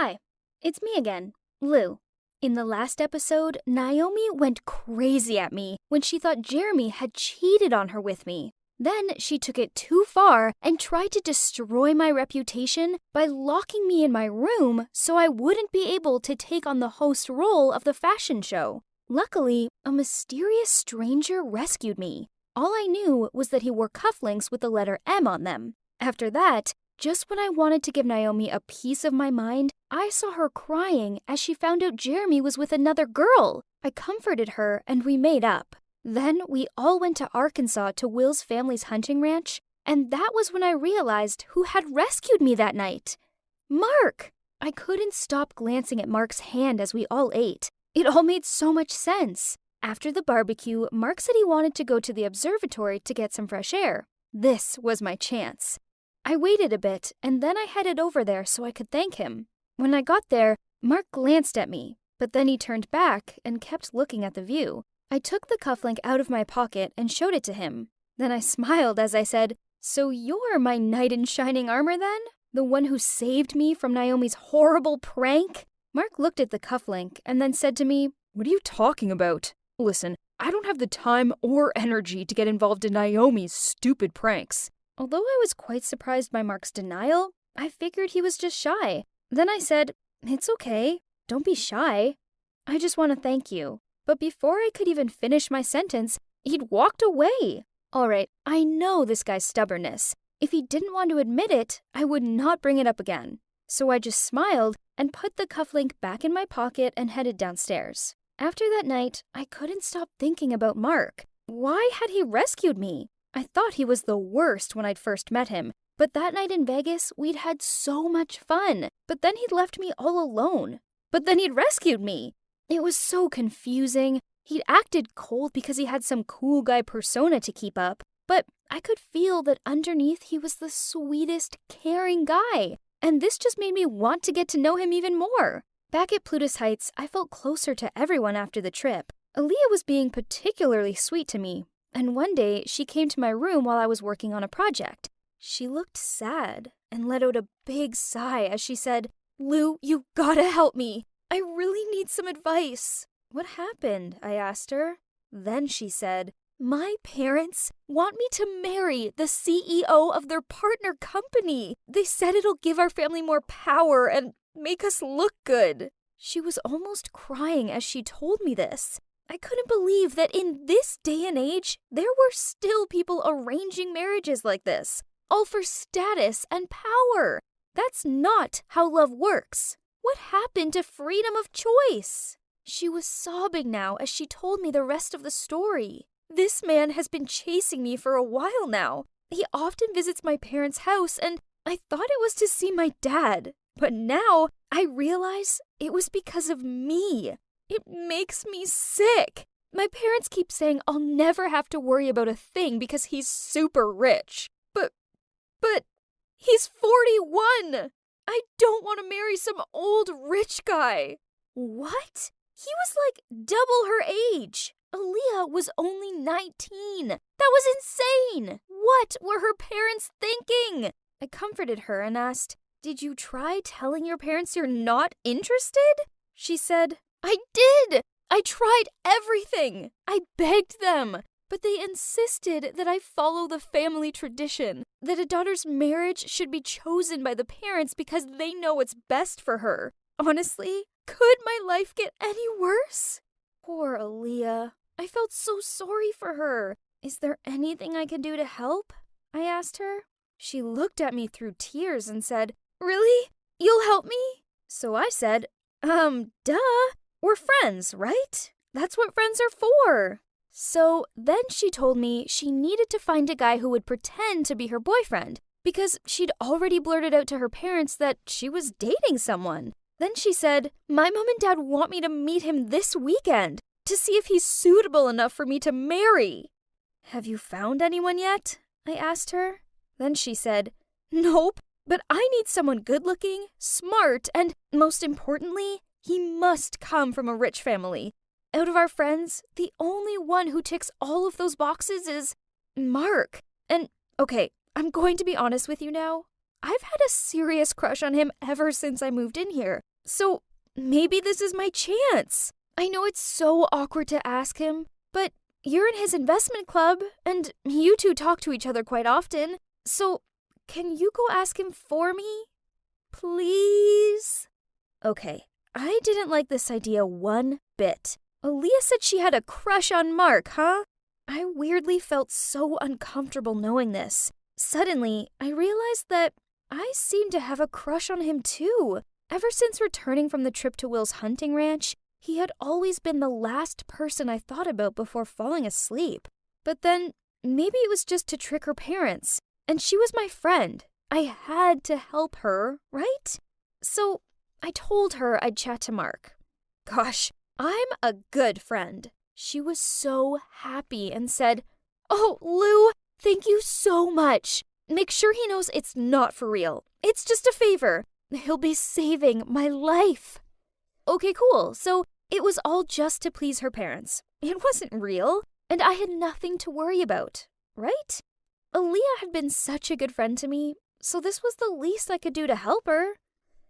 Hi, it's me again, Lou. In the last episode, Naomi went crazy at me when she thought Jeremy had cheated on her with me. Then she took it too far and tried to destroy my reputation by locking me in my room so I wouldn't be able to take on the host role of the fashion show. Luckily, a mysterious stranger rescued me. All I knew was that he wore cufflinks with the letter M on them. After that, just when I wanted to give Naomi a piece of my mind, I saw her crying as she found out Jeremy was with another girl. I comforted her and we made up. Then we all went to Arkansas to Will's family's hunting ranch, and that was when I realized who had rescued me that night. Mark! I couldn't stop glancing at Mark's hand as we all ate. It all made so much sense. After the barbecue, Mark said he wanted to go to the observatory to get some fresh air. This was my chance. I waited a bit, and then I headed over there so I could thank him. When I got there, Mark glanced at me, but then he turned back and kept looking at the view. I took the cufflink out of my pocket and showed it to him. Then I smiled as I said, "So you're my knight in shining armor then? The one who saved me from Naomi's horrible prank?" Mark looked at the cufflink and then said to me, "What are you talking about? Listen, I don't have the time or energy to get involved in Naomi's stupid pranks." Although I was quite surprised by Mark's denial, I figured he was just shy. Then I said, "It's okay. Don't be shy. I just want to thank you." But before I could even finish my sentence, he'd walked away. All right, I know this guy's stubbornness. If he didn't want to admit it, I would not bring it up again. So I just smiled and put the cufflink back in my pocket and headed downstairs. After that night, I couldn't stop thinking about Mark. Why had he rescued me? I thought he was the worst when I'd first met him, but that night in Vegas, we'd had so much fun. But then he'd left me all alone. But then he'd rescued me. It was so confusing. He'd acted cold because he had some cool guy persona to keep up, but I could feel that underneath he was the sweetest, caring guy. And this just made me want to get to know him even more. Back at Plutus Heights, I felt closer to everyone after the trip. Aaliyah was being particularly sweet to me, and one day she came to my room while I was working on a project. She looked sad and let out a big sigh as she said, "Lou, you gotta help me. I really need some advice." "What happened?" I asked her. Then she said, "My parents want me to marry the CEO of their partner company. They said it'll give our family more power and make us look good." She was almost crying as she told me this. I couldn't believe that in this day and age, there were still people arranging marriages like this, all for status and power. That's not how love works. What happened to freedom of choice? She was sobbing now as she told me the rest of the story. "This man has been chasing me for a while now. He often visits my parents' house, and I thought it was to see my dad. But now I realize it was because of me. It makes me sick. My parents keep saying I'll never have to worry about a thing because he's super rich. But he's 41. I don't want to marry some old rich guy." "What? He was like double her age. Aaliyah was only 19. That was insane. What were her parents thinking?" I comforted her and asked, "Did you try telling your parents you're not interested?" She said, "I did. I tried everything. I begged them. But they insisted that I follow the family tradition, that a daughter's marriage should be chosen by the parents because they know what's best for her. Honestly, could my life get any worse?" Poor Aaliyah. I felt so sorry for her. "Is there anything I can do to help?" I asked her. She looked at me through tears and said, "Really? You'll help me?" So I said, duh. We're friends, right? That's what friends are for." So then she told me she needed to find a guy who would pretend to be her boyfriend because she'd already blurted out to her parents that she was dating someone. Then she said, "My mom and dad want me to meet him this weekend to see if he's suitable enough for me to marry." "Have you found anyone yet?" I asked her. Then she said, "Nope, but I need someone good-looking, smart, and most importantly, he must come from a rich family. Out of our friends, the only one who ticks all of those boxes is Mark. And, okay, I'm going to be honest with you now. I've had a serious crush on him ever since I moved in here. So maybe this is my chance. I know it's so awkward to ask him, but you're in his investment club, and you two talk to each other quite often. So can you go ask him for me? Please? Okay, I didn't like this idea one bit. Aaliyah said she had a crush on Mark, huh? I weirdly felt so uncomfortable knowing this. Suddenly, I realized that I seemed to have a crush on him too. Ever since returning from the trip to Will's hunting ranch, he had always been the last person I thought about before falling asleep. But then, maybe it was just to trick her parents. And she was my friend. I had to help her, right? So I told her I'd chat to Mark. Gosh, I'm a good friend. She was so happy and said, "Oh, Lou, thank you so much. Make sure he knows it's not for real. It's just a favor. He'll be saving my life." Okay, cool. So it was all just to please her parents. It wasn't real, and I had nothing to worry about, right? Aaliyah had been such a good friend to me, so this was the least I could do to help her.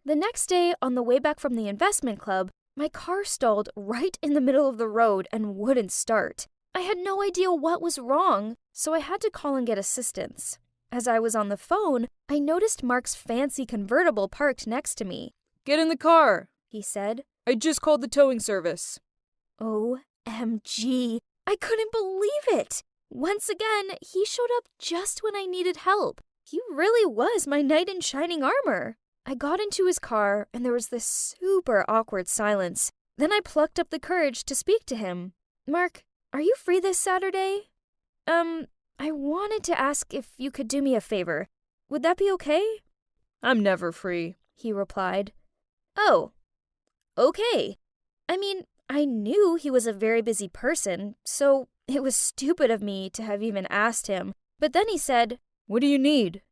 The next day, on the way back from the investment club, my car stalled right in the middle of the road and wouldn't start. I had no idea what was wrong, so I had to call and get assistance. As I was on the phone, I noticed Mark's fancy convertible parked next to me. "Get in the car," he said. "I just called the towing service." OMG, I couldn't believe it. Once again, he showed up just when I needed help. He really was my knight in shining armor. I got into his car, and there was this super awkward silence. Then I plucked up the courage to speak to him. "Mark, are you free this Saturday? I wanted to ask if you could do me a favor. Would that be okay?" "I'm never free," he replied. "Oh, okay. I mean, I knew he was a very busy person, so it was stupid of me to have even asked him. But then he said, "What do you need?"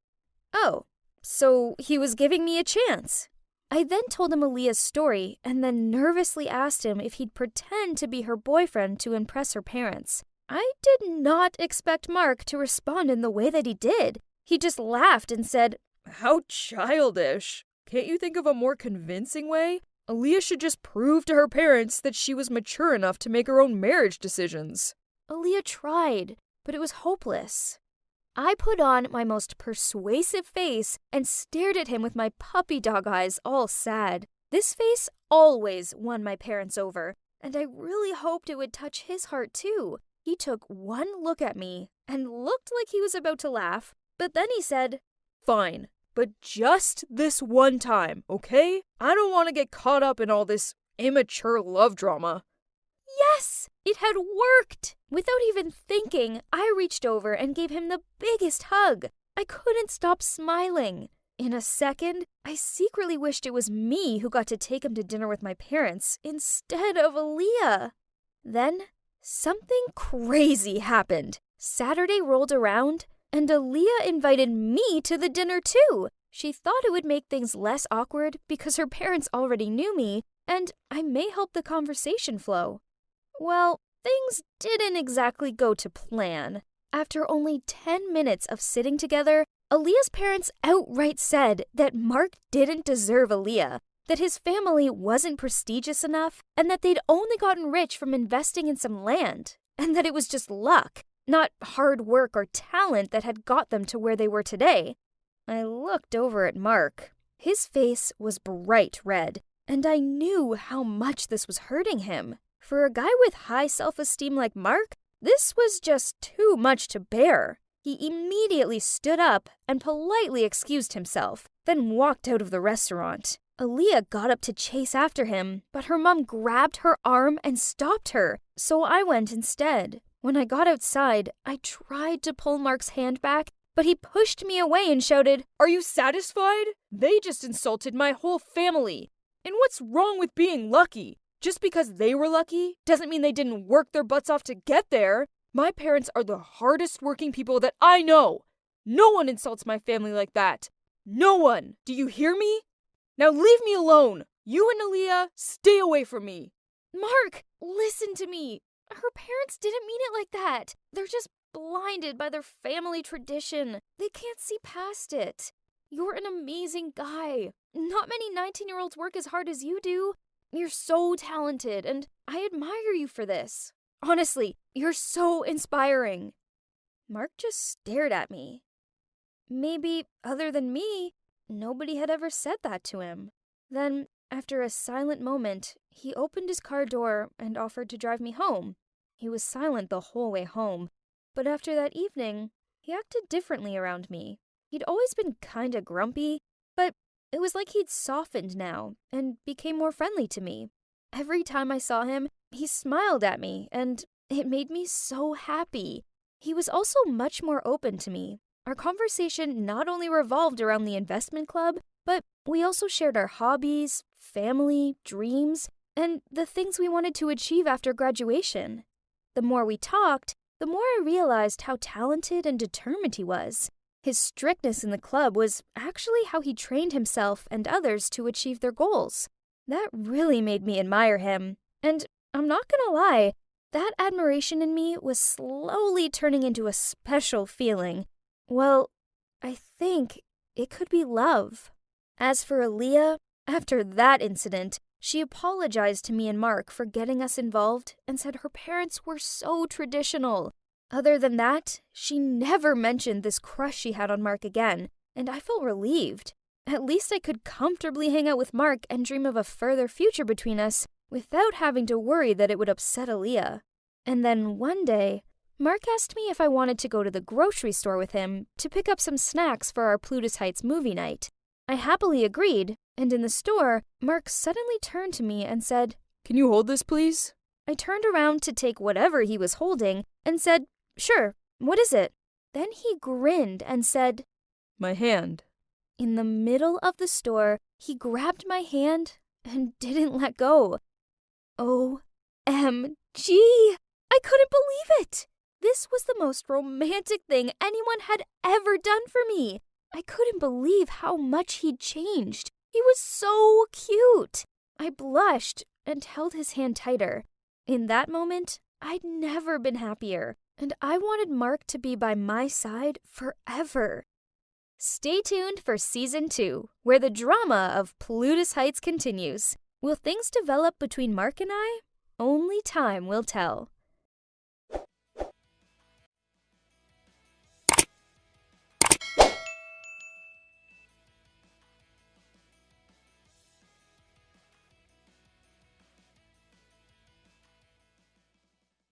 "Oh, so he was giving me a chance." I then told him Aaliyah's story and then nervously asked him if he'd pretend to be her boyfriend to impress her parents. I did not expect Mark to respond in the way that he did. He just laughed and said, "How childish. Can't you think of a more convincing way? Aaliyah should just prove to her parents that she was mature enough to make her own marriage decisions." Aaliyah tried, but it was hopeless. I put on my most persuasive face and stared at him with my puppy dog eyes all sad. This face always won my parents over, and I really hoped it would touch his heart too. He took one look at me and looked like he was about to laugh, but then he said, "Fine, but just this one time, okay? I don't want to get caught up in all this immature love drama." Yes, it had worked! Without even thinking, I reached over and gave him the biggest hug. I couldn't stop smiling. In a second, I secretly wished it was me who got to take him to dinner with my parents instead of Aaliyah. Then, something crazy happened. Saturday rolled around, and Aaliyah invited me to the dinner too. She thought it would make things less awkward because her parents already knew me, and I may help the conversation flow. Well, things didn't exactly go to plan. After only 10 minutes of sitting together, Aaliyah's parents outright said that Mark didn't deserve Aaliyah, that his family wasn't prestigious enough, and that they'd only gotten rich from investing in some land, and that it was just luck, not hard work or talent that had got them to where they were today. I looked over at Mark. His face was bright red, and I knew how much this was hurting him. For a guy with high self-esteem like Mark, this was just too much to bear. He immediately stood up and politely excused himself, then walked out of the restaurant. Aaliyah got up to chase after him, but her mom grabbed her arm and stopped her, so I went instead. When I got outside, I tried to pull Mark's hand back, but he pushed me away and shouted, "Are you satisfied? They just insulted my whole family. And what's wrong with being lucky? Just because they were lucky doesn't mean they didn't work their butts off to get there. My parents are the hardest working people that I know. No one insults my family like that. No one. Do you hear me? Now leave me alone. You and Aaliyah, stay away from me." "Mark, listen to me. Her parents didn't mean it like that. They're just blinded by their family tradition. They can't see past it. You're an amazing guy. Not many 19-year-olds work as hard as you do. You're so talented, and I admire you for this. Honestly, you're so inspiring. Mark just stared at me. Maybe, other than me, nobody had ever said that to him. Then, after a silent moment, he opened his car door and offered to drive me home. He was silent the whole way home, but after that evening, he acted differently around me. He'd always been kinda grumpy, but it was like he'd softened now and became more friendly to me. Every time I saw him, he smiled at me, and it made me so happy. He was also much more open to me. Our conversation not only revolved around the investment club, but we also shared our hobbies, family, dreams, and the things we wanted to achieve after graduation. The more we talked, the more I realized how talented and determined he was. His strictness in the club was actually how he trained himself and others to achieve their goals. That really made me admire him. And I'm not gonna lie, that admiration in me was slowly turning into a special feeling. Well, I think it could be love. As for Aaliyah, after that incident, she apologized to me and Mark for getting us involved and said her parents were so traditional. Other than that, she never mentioned this crush she had on Mark again, and I felt relieved. At least I could comfortably hang out with Mark and dream of a further future between us without having to worry that it would upset Aaliyah. And then one day, Mark asked me if I wanted to go to the grocery store with him to pick up some snacks for our Plutus Heights movie night. I happily agreed, and in the store, Mark suddenly turned to me and said, "Can you hold this, please?" I turned around to take whatever he was holding and said, "Sure, what is it?" Then he grinned and said, "My hand." In the middle of the store, he grabbed my hand and didn't let go. OMG! I couldn't believe it! This was the most romantic thing anyone had ever done for me. I couldn't believe how much he'd changed. He was so cute. I blushed and held his hand tighter. In that moment, I'd never been happier, and I wanted Mark to be by my side forever. Stay tuned for Season 2, where the drama of Plutus Heights continues. Will things develop between Mark and I? Only time will tell.